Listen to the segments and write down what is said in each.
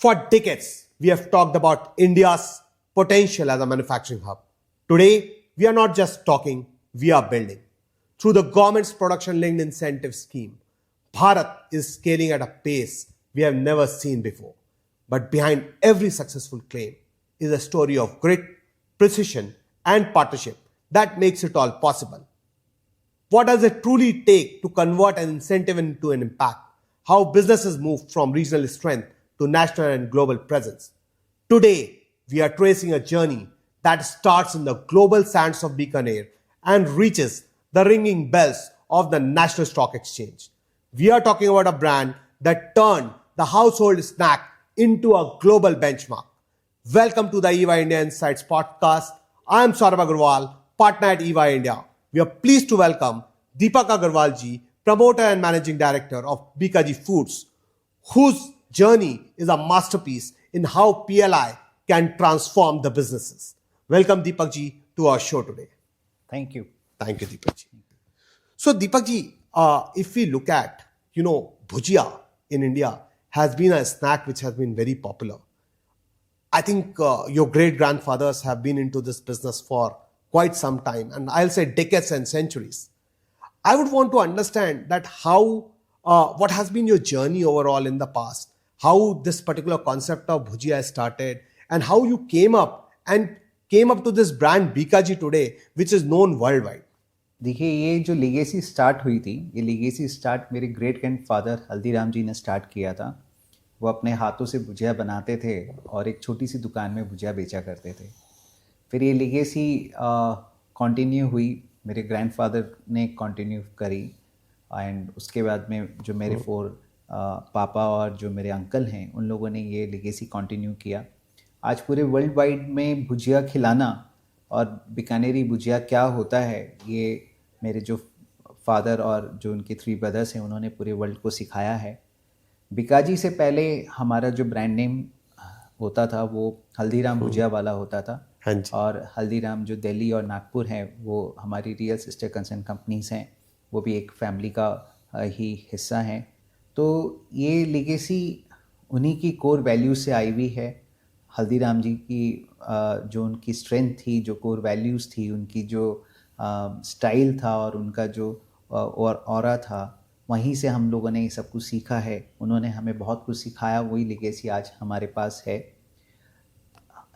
For decades, we have talked about India's potential as a manufacturing hub. Today, we are not just talking, we are building. Through the government's production linked incentive scheme, Bharat is scaling at a pace we have never seen before. But behind every successful claim is a story of grit, precision, and partnership that makes it all possible. What does it truly take to convert an incentive into an impact? How businesses move from regional strength to national and global presence. Today, we are tracing a journey that starts in the global sands of Bikaner and reaches the ringing bells of the National Stock Exchange. We are talking about a brand that turned the household snack into a global benchmark. Welcome to the EY India Insights podcast. I am Saurabh Agarwal, partner at EY India. We are pleased to welcome Deepak Agarwal ji, promoter and managing director of Bikaji Foods, whose journey is a masterpiece in how PLI can transform the businesses. Welcome Deepak ji to our show today. Thank you. Thank you, Deepak ji. So Deepak ji, if we look at, bhujia in India has been a snack which has been very popular. I think your great-grandfathers have been into this business for quite some time, and I'll say decades and centuries. I would want to understand that what has been your journey overall in the past, how this particular concept of bhujia started, and how you came up to this brand Bikaji today, which is known worldwide. देखिए, ये जो legacy start हुई थी, ये legacy start मेरे great grandfather Haldiram जी ने start किया था. वो अपने हाथों से भुजिया बनाते थे और एक छोटी सी दुकान में भुजिया बेचा करते थे. फिर ये लीगेसी कंटिन्यू हुई, मेरे ग्रैंडफादर ने कंटिन्यू करी, एंड उसके बाद में जो मेरे पापा और जो मेरे अंकल हैं उन लोगों ने ये लीगेसी कंटिन्यू किया. आज पूरे वर्ल्ड वाइड में भुजिया खिलाना और बीकानेरी भुजिया क्या होता है, ये मेरे जो फादर और जो उनके 3 ब्रदर्स हैं उन्होंने पूरे वर्ल्ड को सिखाया है. बिकाजी से पहले हमारा जो ब्रांड नेम होता था वो हल्दीराम भुजिया वाला होता था. हाँ जी. और हल्दीराम जो दिल्ली और नागपुर हैं वो हमारी रियल सिस्टर कंसर्न कंपनीज हैं, वो भी एक फैमिली का ही हिस्सा हैं. तो ये लीगेसी उन्हीं की कोर वैल्यूज से आई हुई है. हल्दीराम जी की जो उनकी स्ट्रेंथ थी, जो कोर वैल्यूज़ थी, उनकी जो स्टाइल था और उनका जो ऑरा था, वहीं से हम लोगों ने ये सब कुछ सीखा है. उन्होंने हमें बहुत कुछ सिखाया, वही लीगेसी आज हमारे पास है.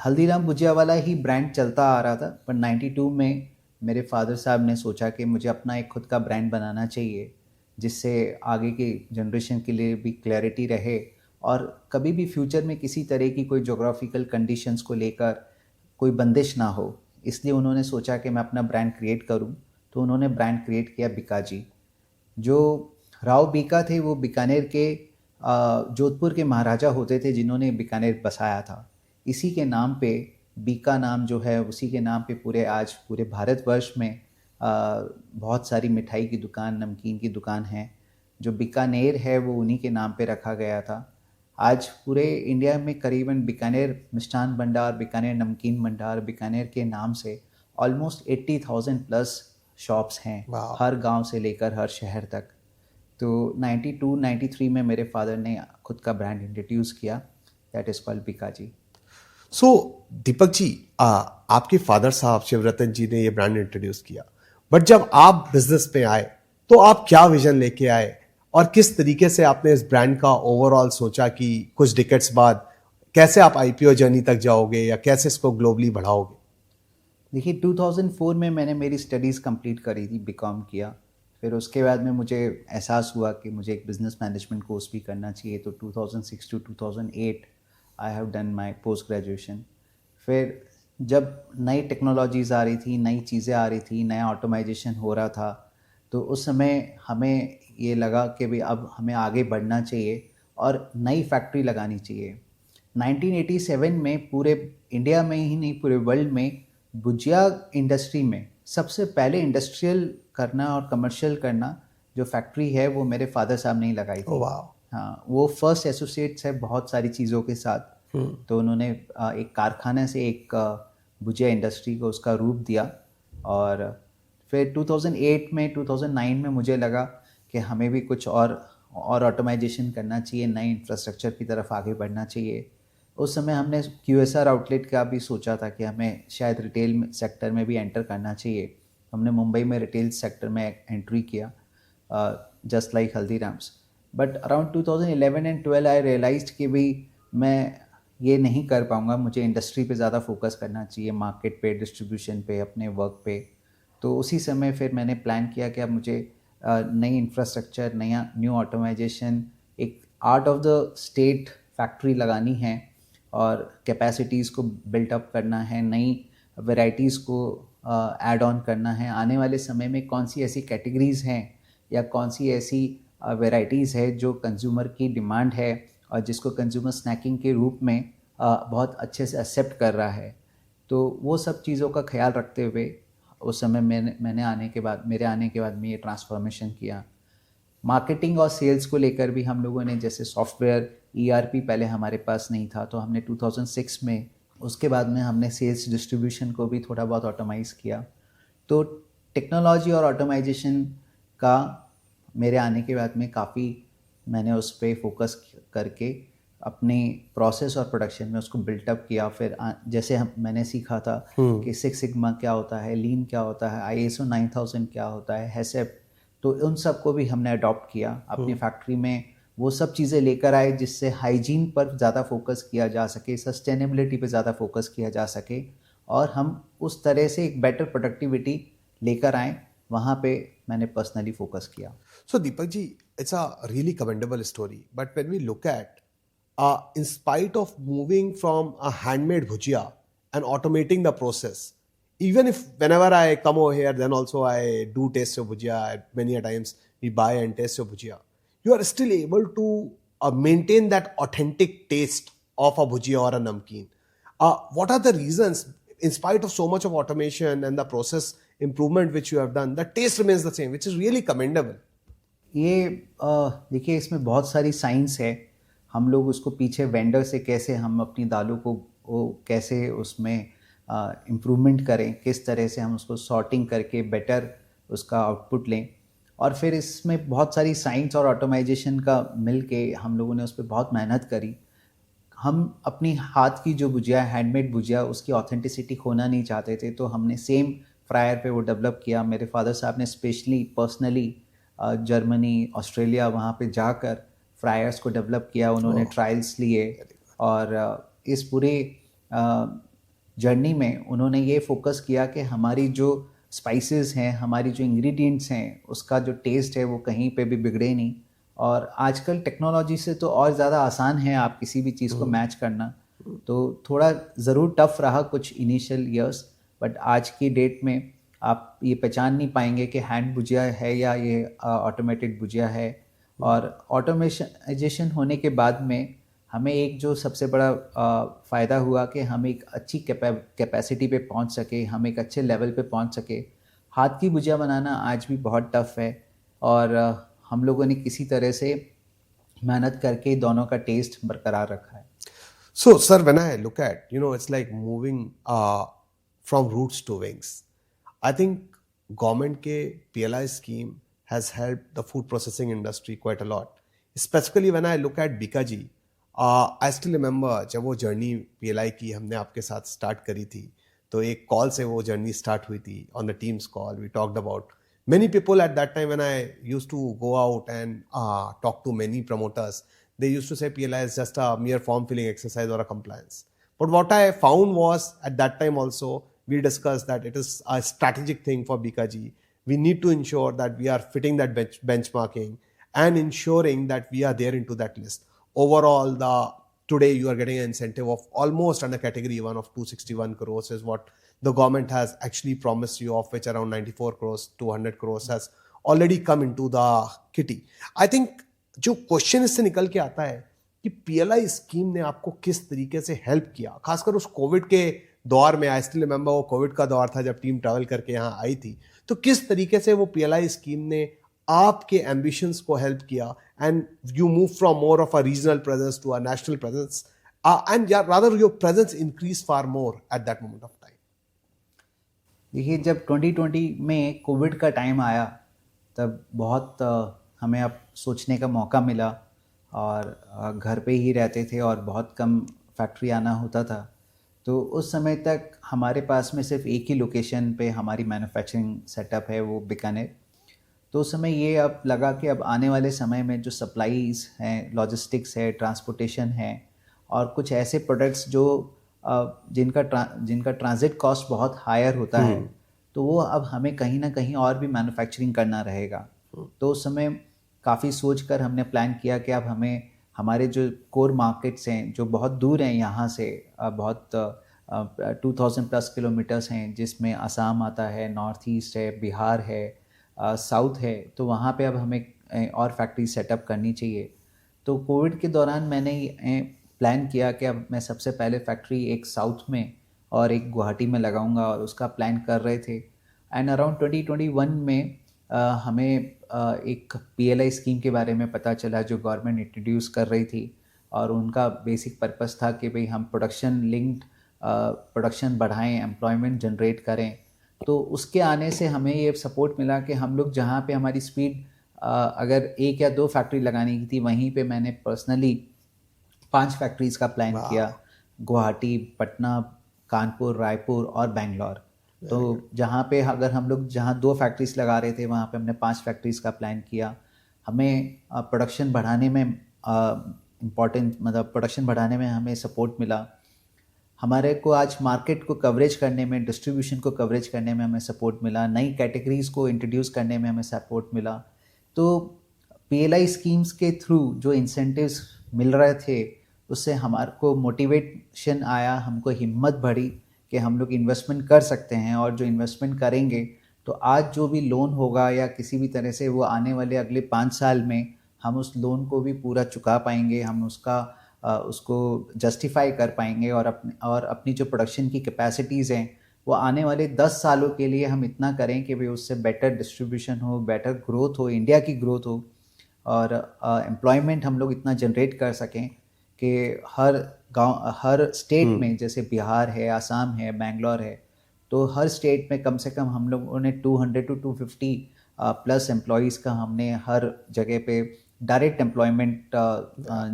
हल्दीराम भुजिया वाला ही ब्रांड चलता आ रहा था, पर 92 में मेरे फादर साहब ने सोचा कि मुझे अपना एक खुद का ब्रांड बनाना चाहिए, जिससे आगे की जनरेशन के लिए भी क्लैरिटी रहे और कभी भी फ्यूचर में किसी तरह की कोई जोग्राफिकल कंडीशंस को लेकर कोई बंदिश ना हो. इसलिए उन्होंने सोचा कि मैं अपना ब्रांड क्रिएट करूं. तो उन्होंने ब्रांड क्रिएट किया बिकाजी. जो राव बीका थे वो बीकानेर के जोधपुर के महाराजा होते थे जिन्होंने बीकानेर बसाया था. इसी के नाम पे बीका नाम जो है उसी के नाम पे पूरे भारतवर्ष में बहुत सारी मिठाई की दुकान, नमकीन की दुकान है. जो बीकानेर है वो उन्हीं के नाम पे रखा गया था. आज पूरे इंडिया में करीबन बीकानेर मिष्ठान भंडार, बीकानेर नमकीन भंडार, बीकानेर के नाम से ऑलमोस्ट 80,000 प्लस शॉप्स हैं. हर गांव से लेकर हर शहर तक. तो 92-93 में मेरे फादर ने खुद का ब्रांड इंट्रोड्यूस किया, दैट इज़ कॉल्ड बिकाजी. सो दीपक जी, आपके फादर साहब शिवरतन जी ने ये ब्रांड इंट्रोड्यूस किया, बट जब आप बिजनेस पे आए तो आप क्या विजन लेके आए और किस तरीके से आपने इस ब्रांड का ओवरऑल सोचा कि कुछ डिकेट्स बाद कैसे आप आईपीओ जर्नी तक जाओगे या कैसे इसको ग्लोबली बढ़ाओगे? देखिए, 2004 में मैंने मेरी स्टडीज़ कंप्लीट करी थी, बीकॉम किया. फिर उसके बाद में मुझे एहसास हुआ कि मुझे एक बिज़नेस मैनेजमेंट कोर्स भी करना चाहिए. तो 2006 to 2008 I have done my post graduation. फिर जब नई टेक्नोलॉजीज़ आ रही थी, नई चीज़ें आ रही थी, नया ऑटोमाइजेशन हो रहा था, तो उस समय हमें ये लगा कि भाई अब हमें आगे बढ़ना चाहिए और नई फैक्ट्री लगानी चाहिए. 1987 में पूरे इंडिया में ही नहीं पूरे वर्ल्ड में भुजिया इंडस्ट्री में सबसे पहले इंडस्ट्रियल करना और कमर्शियल करना जो फैक्ट्री है वो मेरे फादर साहब ने ही लगाई थी. हाँ, वो फर्स्ट एसोसिएट्स है बहुत सारी चीज़ों के साथ. तो उन्होंने एक कारखाने से एक भुजिया इंडस्ट्री को उसका रूप दिया. और फिर 2008 में 2009 में मुझे लगा कि हमें भी कुछ और और ऑटोमाइजेशन करना चाहिए, नए इंफ्रास्ट्रक्चर की तरफ आगे बढ़ना चाहिए। उस समय हमने QSR आउटलेट का भी सोचा था कि हमें शायद रिटेल सेक्टर में भी एंटर करना चाहिए। हमने मुंबई में रिटेल सेक्टर में एंट्री किया, just like Haldiram's. But around 2011 and 12 I realised कि भाई मैं ये नहीं कर पाऊँगा, मुझे इंडस्ट्री पे ज़्यादा फोकस करना चाहिए, मार्केट पे, डिस्ट्रीब्यूशन पे, अपने वर्क पे। तो उसी समय फिर मैंने प्लान किया कि अब मुझे नई इंफ्रास्ट्रक्चर, नया न्यू ऑटोमाइजेशन, एक art of the state factory लगानी है और कैपेसिटीज़ को बिल्टअप करना है, नई वैरायटीज़ को ऐड ऑन करना है। आने वाले समय में कौन सी ऐसी कैटेगरीज़ हैं या कौन सी ऐसी वैरायटीज़ है जो कंज्यूमर की डिमांड है और जिसको कंज्यूमर स्नैकिंग के रूप में बहुत अच्छे से एक्सेप्ट कर रहा है। तो वो सब चीज़ों का ख्याल रखते हुए उस समय मेरे आने के बाद में ये ट्रांसफॉर्मेशन किया। मार्केटिंग और सेल्स को लेकर भी हम लोगों ने, जैसे सॉफ्टवेयर ERP पहले हमारे पास नहीं था, तो हमने 2006 में, उसके बाद में हमने सेल्स डिस्ट्रीब्यूशन को भी थोड़ा बहुत ऑटोमाइज़ किया। तो टेक्नोलॉजी और ऑटोमाइजेशन का मेरे आने के बाद में काफ़ी मैंने उस पर फोकस करके अपने प्रोसेस और प्रोडक्शन में उसको बिल्टअप किया। फिर जैसे मैंने सीखा था कि सिक्स सिग्मा क्या होता है, लीन क्या होता है, ISO 9000 क्या होता है, हैसेप, तो उन सब को भी हमने अडॉप्ट किया अपनी फैक्ट्री में। वो सब चीज़ें लेकर आए जिससे हाइजीन पर ज़्यादा फोकस किया जा सके, सस्टेनेबिलिटी पे ज़्यादा फोकस किया जा सके और हम उस तरह से एक बेटर प्रोडक्टिविटी लेकर आए। वहाँ पे मैंने पर्सनली फोकस किया। So, Deepak ji, it's a really commendable story. But when we look at, in spite of moving from a handmade bhujia and automating the process, even if whenever I come over here, then also I do taste your bhujia. Many a times we buy and taste your bhujia. You are still able to maintain that authentic taste of a bhujia or a namkeen. What are the reasons, in spite of so much of automation and the process improvement which you have done, the taste remains the same, which is really commendable? ये देखिए, इसमें बहुत सारी science है। हम लोग उसको पीछे वेंडर से कैसे हम अपनी दालों को वो कैसे उसमें इम्प्रूवमेंट करें, किस तरह से हम उसको सॉर्टिंग करके बेटर उसका आउटपुट लें, और फिर इसमें बहुत सारी साइंस और ऑटोमाइजेशन का मिल के हम लोगों ने उस पर बहुत मेहनत करी। हम अपनी हाथ की जो भुजिया, हैंडमेड भुजिया, उसकी ऑथेंटिसिटी खोना नहीं चाहते थे, तो हमने सेम फ्रायर पे वो डेवलप किया। मेरे फादर साहब ने स्पेशली पर्सनली जर्मनी, ऑस्ट्रेलिया, वहाँ पे जाकर फ्रायर्स को डेवलप किया। उन्होंने ट्रायल्स लिए और इस पूरे जर्नी में उन्होंने ये फोकस किया कि हमारी जो स्पाइसेस हैं, हमारी जो इंग्रेडिएंट्स हैं, उसका जो टेस्ट है वो कहीं पे भी बिगड़े नहीं। और आजकल टेक्नोलॉजी से तो और ज़्यादा आसान है आप किसी भी चीज़ को मैच करना। तो थोड़ा ज़रूर टफ रहा कुछ इनिशियल ईयर्स, बट आज की डेट में आप ये पहचान नहीं पाएंगे कि हैंड भुजिया है या ये ऑटोमेटेड भुजिया है। और ऑटोमेशन होने के बाद में हमें एक जो सबसे बड़ा फ़ायदा हुआ कि हम एक अच्छी कैपेसिटी पे पहुंच सके, हम एक अच्छे लेवल पे पहुंच सके। हाथ की भुजिया बनाना आज भी बहुत टफ़ है और हम लोगों ने किसी तरह से मेहनत करके दोनों का टेस्ट बरकरार रखा है। So, sir, when I look at, it's like moving from roots to wings. I think government के PLI scheme has helped the food processing industry quite a lot. Specifically when I look at Bikaji, I still remember जब वो journey PLI की हमने आपके साथ start करी थी, तो एक कॉल से वो जर्नी स्टार्ट हुई थी। On the teams call we talked about many people at that time when I used to go out and talk to many promoters. They used to say PLI is just a mere form filling exercise or a compliance. But what I found was at that time also, we discussed that it is a strategic thing for Bikaji. We need to ensure that we are fitting that benchmarking and ensuring that we are there into that list. Overall, today you are getting an incentive of almost under category 1 of 261 crores is what the government has actually promised you, of which around 94 crores, 200 crores has already come into the kitty. I think जो question इससे निकल के आता है कि PLI scheme ने आपको किस तरीके से हेल्प किया, खासकर उस कोविड के दौर में। आई स्टिल रिमेंबर वो कोविड का दौर था जब टीम ट्रैवल करके यहाँ आई थी, तो किस तरीके से वो PLI स्कीम ने आपके एम्बिशंस को हेल्प किया and you move from more of a regional presence to a national presence and rather your presence increase far more at that moment of time. देखिए, जब 2020 में कोविड का टाइम आया तब बहुत हमें अब सोचने का मौका मिला और घर पे ही रहते थे और बहुत कम फैक्ट्री आना होता था। तो उस समय तक हमारे पास में सिर्फ एक ही लोकेशन पे हमारी मैन्युफैक्चरिंग सेटअप है, वो बीकानेर। तो उस समय ये अब लगा कि अब आने वाले समय में जो सप्लाईज हैं, लॉजिस्टिक्स है, ट्रांसपोर्टेशन है और कुछ ऐसे प्रोडक्ट्स जो जिनका ट्रांजिट कॉस्ट बहुत हायर होता है, तो वो अब हमें कहीं ना कहीं और भी मैन्युफैक्चरिंग करना रहेगा। तो उस समय काफ़ी सोच कर हमने प्लान किया कि अब हमें हमारे जो कोर मार्केट्स हैं जो बहुत दूर हैं यहाँ से, बहुत 2000 प्लस किलोमीटर्स हैं, जिसमें असम आता है, नॉर्थ ईस्ट है, बिहार है, साउथ है, तो वहाँ पे अब हमें और फैक्ट्री सेटअप करनी चाहिए। तो कोविड के दौरान मैंने प्लान किया कि अब मैं सबसे पहले फैक्ट्री एक साउथ में और एक गुवाहाटी में लगाऊंगा और उसका प्लान कर रहे थे। एंड अराउंड 2021 में हमें एक PLI स्कीम के बारे में पता चला जो गवर्नमेंट इंट्रोड्यूस कर रही थी और उनका बेसिक पर्पस था कि भाई हम प्रोडक्शन लिंक्ड प्रोडक्शन बढ़ाएं, एम्प्लॉयमेंट जनरेट करें। तो उसके आने से हमें ये सपोर्ट मिला कि हम लोग जहाँ पे हमारी स्पीड अगर 1 या 2 फैक्ट्री लगाने की थी, वहीं पे मैंने पर्सनली 5 फैक्ट्रीज़ का प्लान किया, गुवाहाटी, पटना, कानपुर, रायपुर और बेंगलोर। तो जहाँ पे अगर हम लोग जहाँ 2 फैक्ट्रीज लगा रहे थे, वहाँ पे हमने 5 फैक्ट्रीज़ का प्लान किया। हमें प्रोडक्शन बढ़ाने में प्रोडक्शन बढ़ाने में हमें सपोर्ट मिला। हमारे को आज मार्केट को कवरेज करने में, डिस्ट्रीब्यूशन को कवरेज करने में हमें सपोर्ट मिला, नई कैटेगरीज़ को इंट्रोड्यूस करने में हमें सपोर्ट मिला। तो PLI स्कीम्स के थ्रू जो इंसेंटिव्स मिल रहे थे, उससे हमारे को मोटिवेशन आया, हमको हिम्मत बढ़ी कि हम लोग इन्वेस्टमेंट कर सकते हैं और जो इन्वेस्टमेंट करेंगे तो आज जो भी लोन होगा या किसी भी तरह से वो आने वाले अगले 5 साल में हम उस लोन को भी पूरा चुका पाएंगे, हम उसको जस्टिफाई कर पाएंगे और अपनी जो प्रोडक्शन की कैपेसिटीज़ हैं वो आने वाले 10 सालों के लिए हम इतना करें कि भाई उससे बेटर डिस्ट्रीब्यूशन हो, बेटर ग्रोथ हो, इंडिया की ग्रोथ हो और एम्प्लॉयमेंट हम लोग इतना जनरेट कर सकें कि हर गांव, हर स्टेट में, जैसे बिहार है, आसाम है, बेंगलोर है, तो हर स्टेट में कम से कम हम लोगों ने 200 to 250 प्लस एम्प्लॉयज़ का हमने हर जगह पे डायरेक्ट एम्प्लॉयमेंट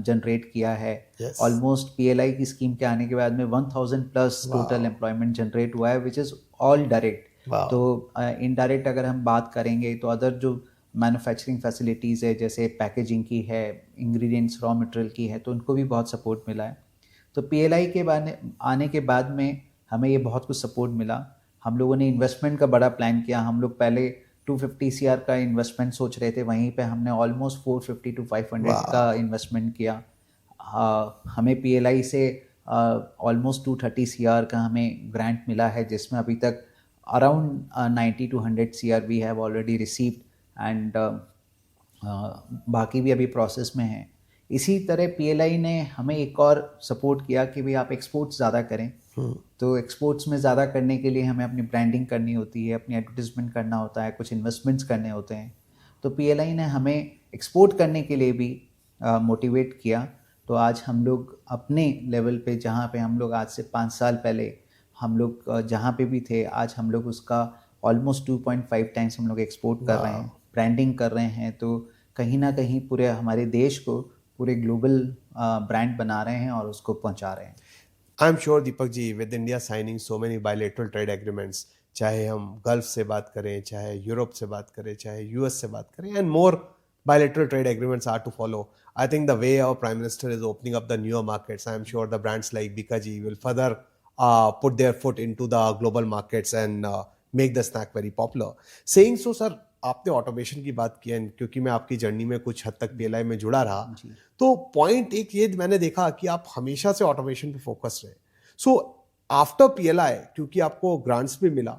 जनरेट किया है। ऑलमोस्ट PLI की स्कीम के आने के बाद में 1000 प्लस टोटल एम्प्लॉयमेंट जनरेट हुआ है, विच इज़ ऑल डायरेक्ट। तो इनडायरेक्ट अगर हम बात करेंगे तो अदर जो मैन्युफैक्चरिंग फैसिलिटीज़ है, जैसे पैकेजिंग की है, इंग्रेडिएंट्स, रॉ मटेरियल की है, तो उनको भी बहुत सपोर्ट मिला है। तो PLI के आने के बाद में हमें ये बहुत कुछ सपोर्ट मिला। हम लोगों ने इन्वेस्टमेंट का बड़ा प्लान किया। हम लोग पहले 250 CR का इन्वेस्टमेंट सोच रहे थे, वहीं पे हमने ऑलमोस्ट 450 to 500 का इन्वेस्टमेंट किया। हमें PLI से ऑलमोस्ट 230 CR का हमें ग्रांट मिला है, जिसमें अभी तक around 90 to 100 CR we have already received and बाकी भी अभी प्रोसेस में है। इसी तरह PLI ने हमें एक और सपोर्ट किया कि भाई आप एक्सपोर्ट्स ज़्यादा करें। तो एक्सपोर्ट्स में ज़्यादा करने के लिए हमें अपनी ब्रांडिंग करनी होती है, अपनी एडवर्टीजमेंट करना होता है, कुछ इन्वेस्टमेंट्स करने होते हैं। तो PLI ने हमें एक्सपोर्ट करने के लिए भी मोटिवेट किया। तो आज हम लोग अपने लेवल पे, जहाँ पे हम लोग आज से 5 साल पहले हम लोग जहाँ पे भी थे, आज हम लोग उसका ऑलमोस्ट 2.5 टाइम्स हम लोग एक्सपोर्ट कर रहे हैं, ब्रांडिंग कर रहे हैं। तो कहीं ना कहीं पूरे हमारे देश को पूरे ग्लोबल ब्रांड बना रहे हैं और उसको पहुंचा रहे हैं। I am sure Deepak ji, with India signing so many bilateral trade agreements, चाहे हम गल्फ से बात करें, चाहे यूरोप से बात करें, चाहे US से बात करें, and more bilateral trade agreements are to follow. I think the way our Prime Minister is opening up the newer markets, I am sure the brands like Bikaji will further put their foot into the global markets and make the snack very popular. Saying so, sir, आपने automation की बात की है, क्योंकि मैं आपकी journey में कुछ हद तक PLI में जुड़ा रहा, तो पॉइंट एक ये मैंने देखा कि आप हमेशा से ऑटोमेशन पे फोकस रहे। सो आफ्टर PLI, क्योंकि आपको ग्रांट्स भी मिला,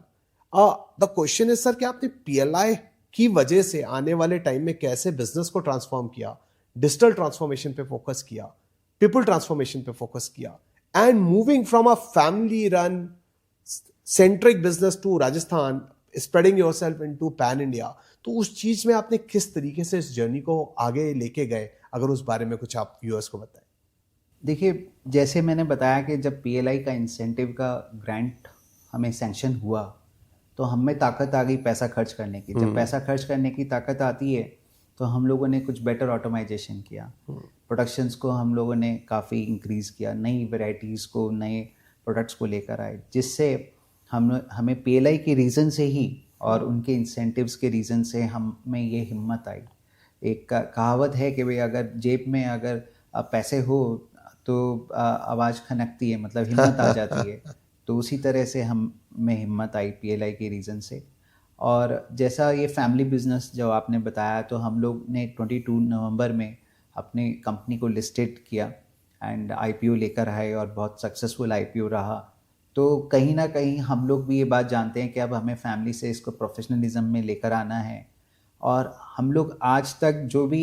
द क्वेश्चन इज सर कि आपने PLI की वजह से आने वाले टाइम में कैसे बिजनेस को ट्रांसफॉर्म किया, डिजिटल ट्रांसफॉर्मेशन पे फोकस किया, पीपल ट्रांसफॉर्मेशन पे फोकस किया, and moving from a family run centric business to Rajasthan, spreading yourself into pan India. तो उस चीज में आपने किस तरीके से इस जर्नी को आगे लेके गए, अगर उस बारे में कुछ आप व्यूअर्स को बताएं। देखिए, जैसे मैंने बताया कि जब PLI का इंसेंटिव का ग्रांट हमें सैंक्शन हुआ तो हमें ताकत आ गई पैसा खर्च करने की। जब पैसा खर्च करने की ताकत आती है तो हम लोगों ने कुछ बेटर ऑटोमाइजेशन किया, प्रोडक्शंस को हम लोगों ने काफ़ी इंक्रीज़ किया, नई वैरायटीज़ को, नए प्रोडक्ट्स को लेकर आए, जिससे हमें पीएलआई के रीज़न से ही और उनके इंसेंटिव्स के रीज़न से हमें ये हिम्मत आई। एक कहावत है कि भाई अगर जेब में अगर पैसे हो तो आवाज़ खनकती है, मतलब हिम्मत आ जाती है। तो उसी तरह से हमें हिम्मत आई पीएलआई के रीज़न से। और जैसा ये फैमिली बिजनेस जो आपने बताया, तो हम लोग ने 22 नवंबर में अपनी कंपनी को लिस्टेड किया एंड आईपीओ लेकर आए और बहुत सक्सेसफुल आईपीओ रहा। तो कहीं ना कहीं हम लोग भी ये बात जानते हैं कि अब हमें फैमिली से इसको प्रोफेशनलिज्म में लेकर आना है। और हम लोग आज तक जो भी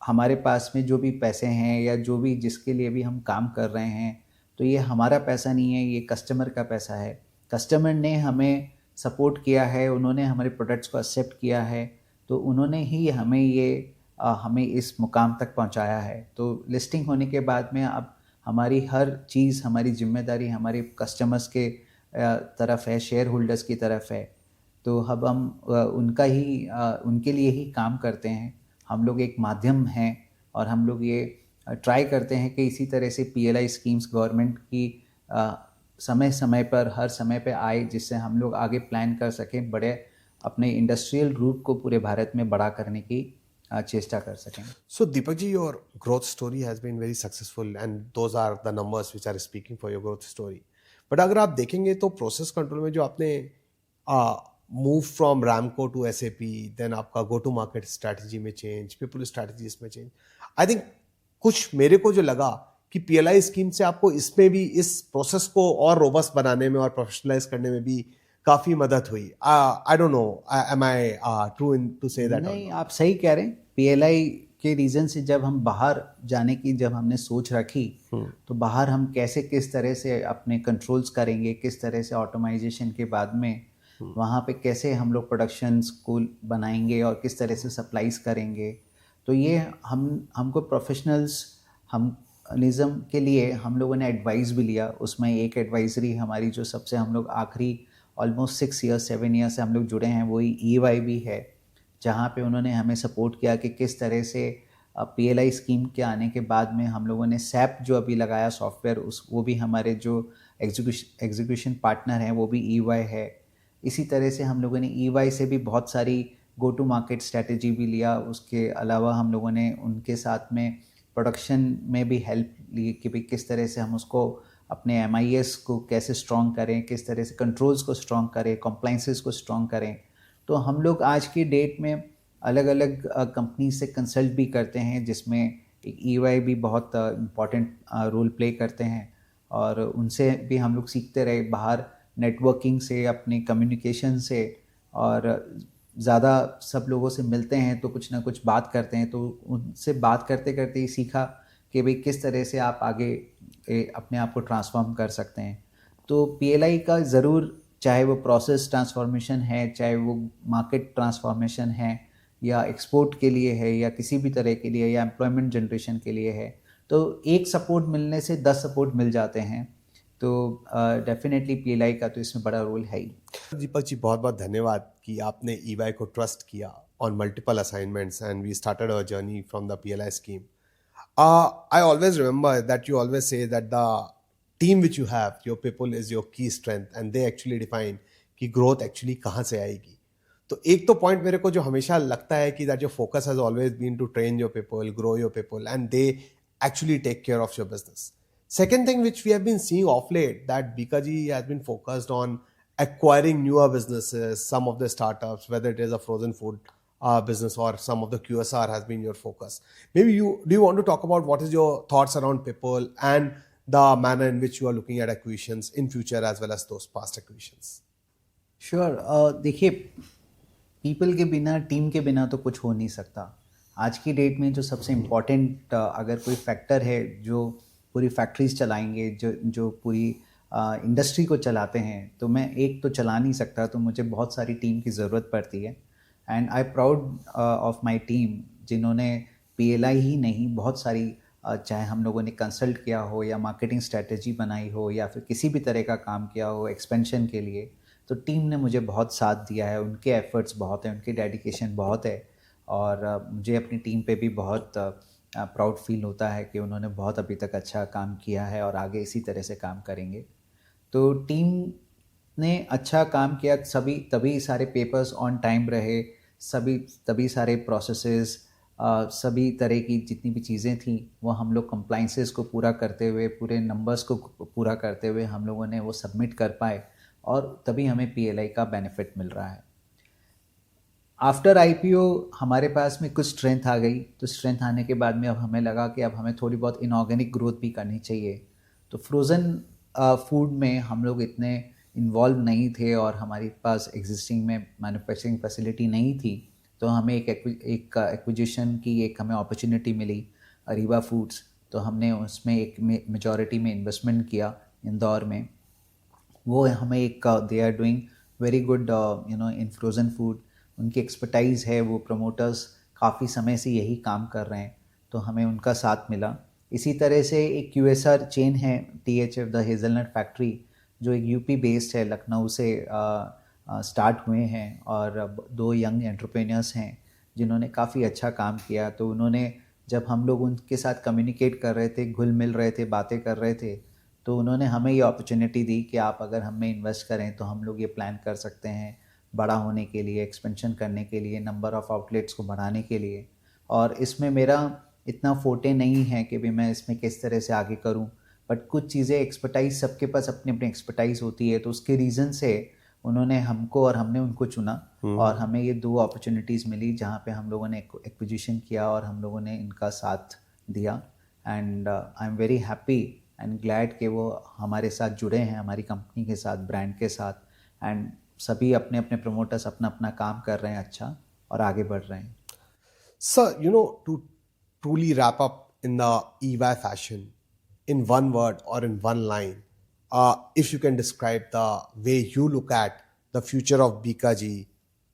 हमारे पास में जो भी पैसे हैं या जो भी जिसके लिए भी हम काम कर रहे हैं, तो ये हमारा पैसा नहीं है, ये कस्टमर का पैसा है। कस्टमर ने हमें सपोर्ट किया है, उन्होंने हमारे प्रोडक्ट्स को एक्सेप्ट किया है, तो उन्होंने ही हमें इस मुकाम तक पहुंचाया है। तो लिस्टिंग होने के बाद में अब हमारी हर चीज़, हमारी जिम्मेदारी हमारे कस्टमर्स के तरफ है, शेयर होल्डर्स की तरफ है। तो अब हम उनके लिए ही काम करते हैं। हम लोग एक माध्यम हैं और हम लोग ये ट्राई करते हैं कि इसी तरह से पीएलआई स्कीम्स गवर्नमेंट की समय समय पर, हर समय पे आए, जिससे हम लोग आगे प्लान कर सकें, बड़े अपने इंडस्ट्रियल रूट को पूरे भारत में बड़ा करने की चेष्टा कर सकें। So Deepak ji, your growth story has been very successful and those are the numbers which are speaking for your growth story. But अगर आप देखेंगे तो प्रोसेस कंट्रोल में जो आपने move from Ramco to SAP, then आपका गो टू मार्केट स्ट्रैटेजी में change, people strategies में चेंज, आई थिंक कुछ मेरे को जो लगा कि पीएलआई स्कीम से आपको इसमें भी इस प्रोसेस को और रोबस्ट बनाने में और प्रोफेशनलाइज करने में भी काफी मदद हुई। I don't know, am I true in to say that? नहीं, आप सही कह रहे हैं। पीएलआई के रीज़न से जब हम बाहर जाने की जब हमने सोच रखी, तो बाहर हम किस तरह से अपने कंट्रोल्स करेंगे, किस तरह से ऑटोमाइजेशन के बाद में वहाँ पे कैसे हम लोग प्रोडक्शंस को बनाएंगे और किस तरह से सप्लाईज करेंगे। तो ये हमको प्रोफेशनल्स निज़म के लिए हम लोगों ने एडवाइस भी लिया। उसमें एक एडवाइजरी हमारी जो सबसे हम लोग आखिरी ऑलमोस्ट 6 ईयर्स 7 ईयर्स से हम लोग जुड़े हैं, वही EY भी है, जहाँ पे उन्होंने हमें सपोर्ट किया कि किस तरह से पीएलआई स्कीम के आने के बाद में हम लोगों ने सैप जो अभी लगाया सॉफ्टवेयर, वो भी हमारे जो एग्जीक्यूशन पार्टनर हैं वो भी EY है। इसी तरह से हम लोगों ने EY से भी बहुत सारी गो टू मार्केट स्ट्रैटेजी भी लिया। उसके अलावा हम लोगों ने उनके साथ में प्रोडक्शन में भी हेल्प ली कि भाई किस तरह से हम उसको अपने MIS को कैसे स्ट्रॉन्ग करें, किस तरह से कंट्रोल्स को स्ट्रॉन्ग करें, कॉम्प्लाइंसेस को स्ट्रॉन्ग करें। तो हम लोग आज की डेट में अलग अलग कंपनी से कंसल्ट भी करते हैं, जिसमें एक EY भी बहुत इम्पॉर्टेंट रोल प्ले करते हैं, और उनसे भी हम लोग सीखते रहे, बाहर नेटवर्किंग से, अपनी कम्युनिकेशन से, और ज़्यादा सब लोगों से मिलते हैं तो कुछ ना कुछ बात करते हैं। तो उनसे बात करते करते ही सीखा कि भाई किस तरह से आप आगे अपने आप को ट्रांसफॉर्म कर सकते हैं। तो पीएलआई का ज़रूर, चाहे वो प्रोसेस ट्रांसफॉर्मेशन है, चाहे वो मार्केट ट्रांसफॉर्मेशन है, या एक्सपोर्ट के लिए है, या किसी भी तरह के लिए, या एम्प्लॉयमेंट जनरेशन के लिए है, तो एक सपोर्ट मिलने से 10 सपोर्ट मिल जाते हैं। तो डेफिनेटली पीएलआई का तो इसमें बड़ा रोल है ही। दीपक जी, बहुत बहुत धन्यवाद कि आपने EY को ट्रस्ट किया on multiple assignments and we started our journey from the PLI scheme. I always remember that you always say that the team which you have, your people is your key strength and they actually define कि growth actually कहाँ से आएगी। तो एक तो point मेरे को जो हमेशा लगता है कि that your focus has always been to train your people, grow your people and they actually take care of your business. Second thing which we have been seeing of late, that Bikaji has been focused on acquiring newer businesses, some of the startups, whether it is a frozen food business or some of the QSR has been your focus. Maybe do you want to talk about what is your thoughts around people and the manner in which you are looking at acquisitions in future as well as those past acquisitions? Sure. देखिए, people के बिना, team के बिना तो कुछ हो नहीं सकता। आज की डेट में जो सबसे इम्पोर्टेंट अगर कोई फैक्टर है जो पूरी फैक्ट्रीज चलाएंगे, जो पूरी इंडस्ट्री को चलाते हैं, तो मैं एक तो चला नहीं सकता, तो मुझे बहुत सारी टीम की ज़रूरत पड़ती है। And I proud of my team, जिन्होंने पीएलआई ही नहीं, बहुत सारी चाहे हम लोगों ने कंसल्ट किया हो, या मार्केटिंग स्ट्रैटेजी बनाई हो, या फिर किसी भी तरह का काम किया हो एक्सपेंशन के लिए, तो टीम ने मुझे बहुत साथ दिया है। उनके एफर्ट्स बहुत हैं, उनकी डेडिकेशन बहुत है, और मुझे अपनी टीम पे भी बहुत प्राउड फील होता है कि उन्होंने बहुत अभी तक अच्छा काम किया है और आगे इसी तरह से काम करेंगे। तो टीम ने अच्छा काम किया, सभी तभी सारे पेपर्स ऑन टाइम रहे, सभी तभी सारे प्रोसेसेस, सभी तरह की जितनी भी चीज़ें थी वो हम लोग कंप्लाइंसेस को पूरा करते हुए, पूरे नंबर्स को पूरा करते हुए हम लोगों ने वो सबमिट कर पाए और तभी हमें पीएलआई का बेनिफिट मिल रहा है। आफ्टर आईपीओ हमारे पास में कुछ स्ट्रेंथ आ गई, तो स्ट्रेंथ आने के बाद में अब हमें लगा कि अब हमें थोड़ी बहुत इनऑर्गेनिक ग्रोथ भी करनी चाहिए। तो फ्रोज़न फूड में हम लोग इतने इन्वॉल्व नहीं थे और हमारे पास एग्जिस्टिंग में मैन्युफैक्चरिंग फैसिलिटी नहीं थी, तो हमें एक एक्विजिशन की एक हमें अपॉर्चुनिटी मिली अरीबा फूड्स। तो हमने उसमें एक मेजॉरिटी में इन्वेस्टमेंट किया इंदौर में। वो हमें एक they are doing very good in frozen food, उनकी एक्सपर्टाइज़ है, वो प्रमोटर्स काफ़ी समय से यही काम कर रहे हैं, तो हमें उनका साथ मिला। इसी तरह से एक क्यूएसआर चेन है THF द हेज़लनट फैक्ट्री, जो एक यूपी बेस्ड है, लखनऊ से स्टार्ट हुए हैं और अब 2 यंग एंटरप्रेन्योर्स हैं जिन्होंने काफ़ी अच्छा काम किया। तो उन्होंने, जब हम लोग उनके साथ कम्युनिकेट कर रहे थे, घुल मिल रहे थे, बातें कर रहे थे, तो उन्होंने हमें ये अपॉर्चुनिटी दी कि आप अगर हमें इन्वेस्ट करें तो हम लोग ये प्लान कर सकते हैं बड़ा होने के लिए, एक्सपेंशन करने के लिए, नंबर ऑफ़ आउटलेट्स को बढ़ाने के लिए। और इसमें मेरा इतना फोटे नहीं है कि भी मैं इसमें किस तरह से आगे करूं, बट कुछ चीज़ें एक्सपर्टाइज, सबके पास अपनी अपनी एक्सपर्टाइज होती है, तो उसके रीज़न से उन्होंने हमको और हमने उनको चुना और हमें ये 2 अपॉर्चुनिटीज़ मिली जहाँ पे हम लोगों ने एक्विजिशन किया और हम लोगों ने इनका साथ दिया। And I am very happy and glad कि वो हमारे साथ जुड़े हैं, हमारी कंपनी के साथ, ब्रांड के साथ, एंड सभी अपने अपने प्रमोटर्स अपना अपना काम कर रहे हैं अच्छा और आगे बढ़ रहे हैं। Sir, to truly wrap up in the EY fashion, in one word or in one line, if you can describe the way you look at the future of Bikaji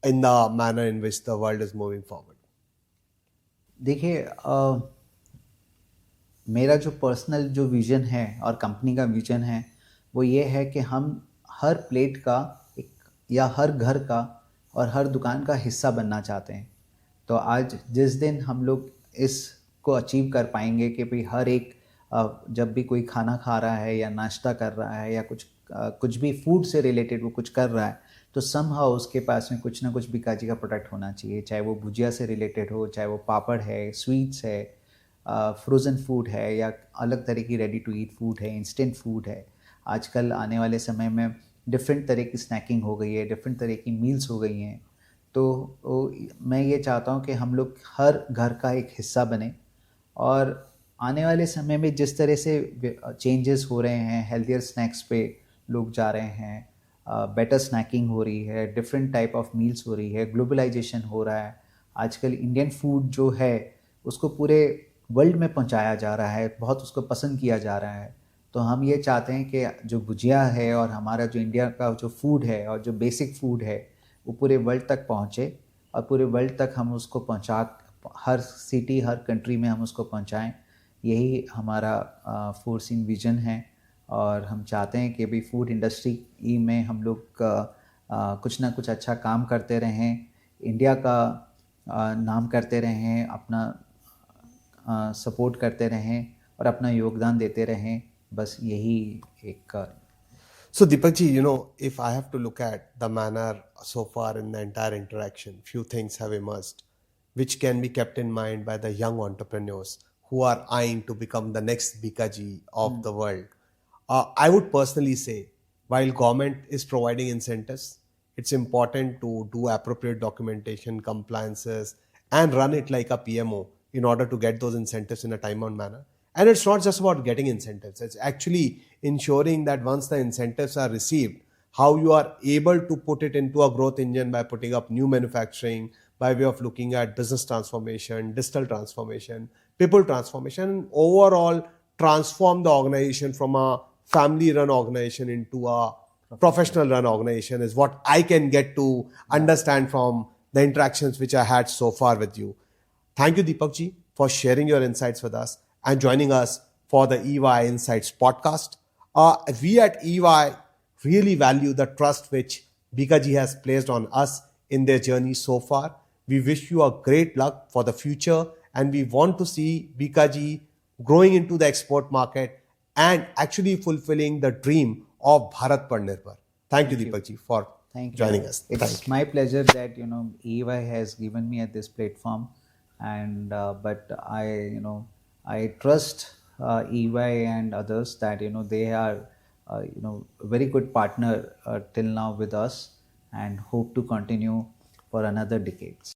in the manner in which the world is moving forward. देखिए, मेरा जो personal जो vision है और company का vision है वो ये है कि हम हर प्लेट का एक, या हर घर का और हर दुकान का हिस्सा बनना चाहते हैं। तो आज जिस दिन हम लोग इसको अचीव कर पाएंगे कि भाई हर एक जब भी कोई खाना खा रहा है या नाश्ता कर रहा है या कुछ भी फूड से रिलेटेड वो कुछ कर रहा है, तो समहाउ उसके पास में कुछ ना कुछ बीकाजी का प्रोडक्ट होना चाहिए, चाहे वो भुजिया से रिलेटेड हो, चाहे वो पापड़ है, स्वीट्स है, फ्रोज़न फूड है, या अलग तरह की रेडी टू ईट फूड है, इंस्टेंट फूड है। आजकल आने वाले समय में डिफरेंट तरह की स्नैकिंग हो गई है, डिफरेंट तरह की मील्स हो गई हैं। तो मैं ये चाहता हूँ कि हम लोग हर घर का एक हिस्सा बने और आने वाले समय में जिस तरह से चेंजेस हो रहे हैं, हेल्थियर स्नैक्स पे लोग जा रहे हैं, बेटर स्नैकिंग हो रही है, डिफरेंट टाइप ऑफ मील्स हो रही है, ग्लोबलाइजेशन हो रहा है। आजकल इंडियन फूड जो है उसको पूरे वर्ल्ड में पहुंचाया जा रहा है, बहुत उसको पसंद किया जा रहा है। तो हम ये चाहते हैं कि जो भुजिया है और हमारा जो इंडिया का जो फूड है और जो बेसिक फूड है वो पूरे वर्ल्ड तक पहुँचे और पूरे वर्ल्ड तक हम उसको हर सिटी, हर कंट्री में हम उसको पहुँचाएँ। यही हमारा फोर्सिंग विजन है और हम चाहते हैं कि भी फूड इंडस्ट्री में हम लोग कुछ ना कुछ अच्छा काम करते रहें, इंडिया का नाम करते रहें, अपना सपोर्ट करते रहें और अपना योगदान देते रहें, बस यही एक So Deepak ji, if I have to look at the manner so far in the entire interaction, few things have emerged which can be kept in mind by the young entrepreneurs who are eyeing to become the next Bikaji of the world. I would personally say, while government is providing incentives, it's important to do appropriate documentation, compliances, and run it like a PMO in order to get those incentives in a time-bound manner. And it's not just about getting incentives. It's actually ensuring that once the incentives are received, how you are able to put it into a growth engine by putting up new manufacturing, by way of looking at business transformation, digital transformation, people transformation, and overall transform the organization from a family-run organization into a professional-run organization is what I can get to understand from the interactions which I had so far with you. Thank you, Deepak ji, for sharing your insights with us and joining us for the EY Insights podcast. We at EY really value the trust which Bikaji has placed on us in their journey so far. We wish you a great luck for the future, and we want to see Bikaji growing into the export market and actually fulfilling the dream of Bharat Par Nirbhar. Thank you, Deepak ji, for Thank you. joining us. It's Thank you. my pleasure that EY has given me at this platform, and but I trust EY and others that they are a very good partner till now with us, and hope to continue for another decades.